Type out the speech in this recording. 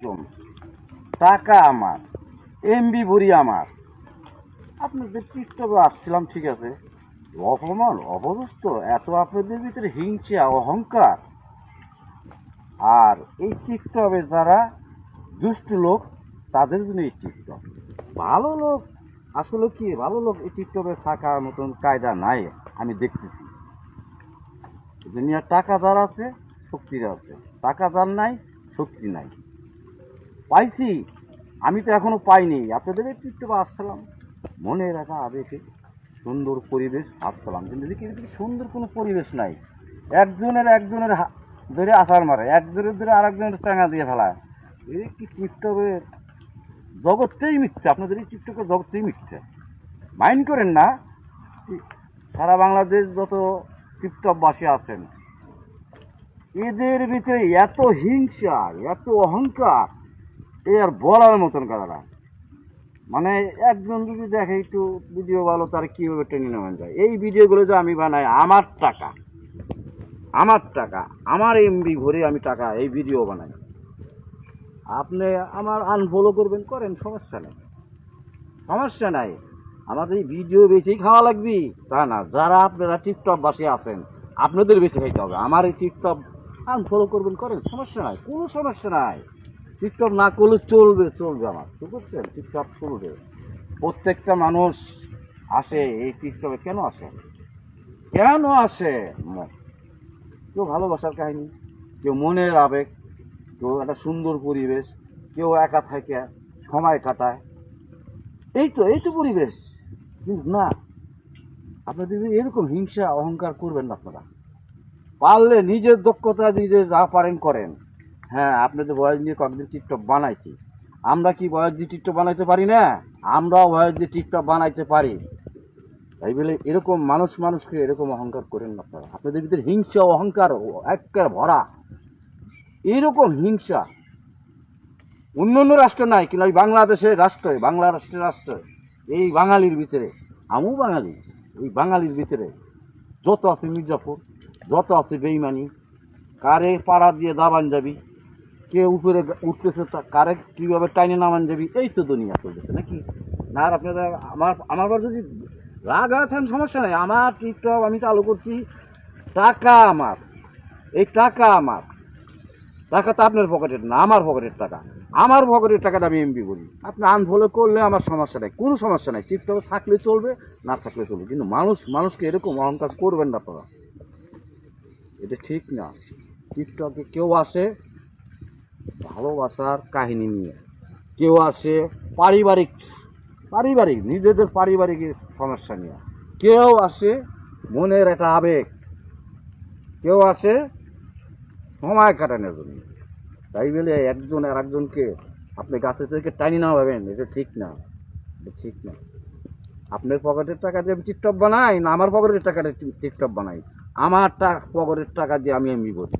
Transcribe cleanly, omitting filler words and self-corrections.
জন, টাকা আমার, এমবি ভরি আমার। আপনাদের টিকটকে আসছিলাম, ঠিক আছে, অপমান অপদস্থ এত আপনাদের ভিতরে হিংসা অহংকার। আর এই টিকটকে যারা দুষ্ট লোক, তাদের জন্য এই টিকটক। ভালো লোক আসলে কি, ভালো লোক এই টিকটকে থাকার মতন কায়দা নাই। আমি দেখতেছি দুনিয়ার টাকা যার আছে, শক্তির আছে, টাকা যার নাই, শক্তি নাই। পাইছি, আমি তো এখনো পাইনি। আপনাদের এই টিকটকে আসছিলাম মনে রাখা আবেগে, সুন্দর পরিবেশ আসছিলাম, কিন্তু দেখি সুন্দর কোনো পরিবেশ নাই। একজনের ধরে আছাড় মারে, একজনের ধরে আরেকজনের টাঙা দিয়ে ফেলায়। এই কি টিকটকের জগৎটাই মিথ্যা, আপনাদের এই টিকটকের জগৎটাই মিথ্যা। মাইন্ড করেন না। সারা বাংলাদেশ যত টিকটকবাসী আছেন, এদের ভিতরে এত হিংসা, এত অহংকার, এ আর বলার মতন কথা না। মানে একজন যদি দেখে একটু ভিডিও ভালো, তার কীভাবে টেনে নেওয়া যায়। এই ভিডিওগুলো যে আমি বানাই, আমার টাকা, আমার এমবি ভরে আমি টাকা এই ভিডিও বানাই। আপনি আমার আনফলো করবেন, করেন, সমস্যা নাই। আমাদের এই ভিডিও বেশি খাওয়া লাগবে তা না। যারা আপনারা টিকটকবাসী আছেন, আপনাদের বেশি খাইতে হবে। আমার এই টিকটক আনফলো করবেন, করেন, সমস্যা নাই, কোনো সমস্যা নাই। টিকটক না করলে চলবে, আমার, ঠিক বুঝছেন? টিকটক চলবে। প্রত্যেকটা মানুষ আসে এই টিকটকে। কেন আসে? কেউ ভালোবাসার কাহিনী, কেউ মনের আবেগ, কেউ একটা সুন্দর পরিবেশ, কেউ একা থাকে সময় কাটায়। এই তো পরিবেশ। কিন্তু না, আপনাদের এরকম হিংসা অহংকার করবেন না। আপনারা পারলে নিজের দক্ষতা নিজে যা পারেন করেন। হ্যাঁ, আপনাদের বয়স নিয়ে কয়েকদিন টিকটক বানাইছি। আমরা কি বয়স দিয়ে টিকটক বানাইতে পারি না? আমরাও বয়স দিয়ে টিকটক বানাইতে পারি। তাই বলে এরকম মানুষকে এরকম অহংকার করেন না আপনারা। আপনাদের ভিতরে হিংসা অহংকার একেবারে ভরা। এরকম হিংসা অন্য রাষ্ট্র নাই, কিন্তু এই বাংলাদেশের রাষ্ট্র, এই বাঙালির ভিতরে, আমিও বাঙালি, এই বাঙালির ভিতরে যত আছে মির্জাপুর, যত আছে বেইমানি, কারে পাড়া দিয়ে দাবান যাবি, কে উপরে উঠতেছে, কারে কিভাবে টাইনে নামান যাবি, এই তো দুনিয়া চলতেছে নাকি? না, আর আপনারা আমার যদি রাগ আছেন, সমস্যা নেই। আমার টিকটক আমি চালু করছি, টাকা আমার, এই টাকা আমার, টাকা তো আপনার পকেটের না, আমার পকেটের টাকা। আমার পকেটের টাকাটা আমি এমবি বলি। আপনি আনফলো করলে আমার সমস্যা নেই, কোনো সমস্যা নেই। টিকটকে থাকলে চলবে, না থাকলে চলবে, কিন্তু মানুষকে এরকম অহংকার করবেন না আপনারা। এটা ঠিক না। টিকটকে কেউ আসে ভালোবাসার কাহিনী নিয়ে, কেউ আসে পারিবারিক নিজেদের পারিবারিক সমস্যা নিয়ে, কেউ আসে মনের একটা আবেগ, কেউ আসে সময় কাটানোর জন্য। তাই বলে একজন আর একজনকে আপনি গাছে থেকে টানি না ভাবেন, এটা ঠিক না। আপনার পকেটের টাকা দিয়ে আমি টিকটক বানাই, না আমার পকেটের টাকাটা টিকটক বানাই? আমার পকেটের টাকা দিয়ে আমি এমবি করি।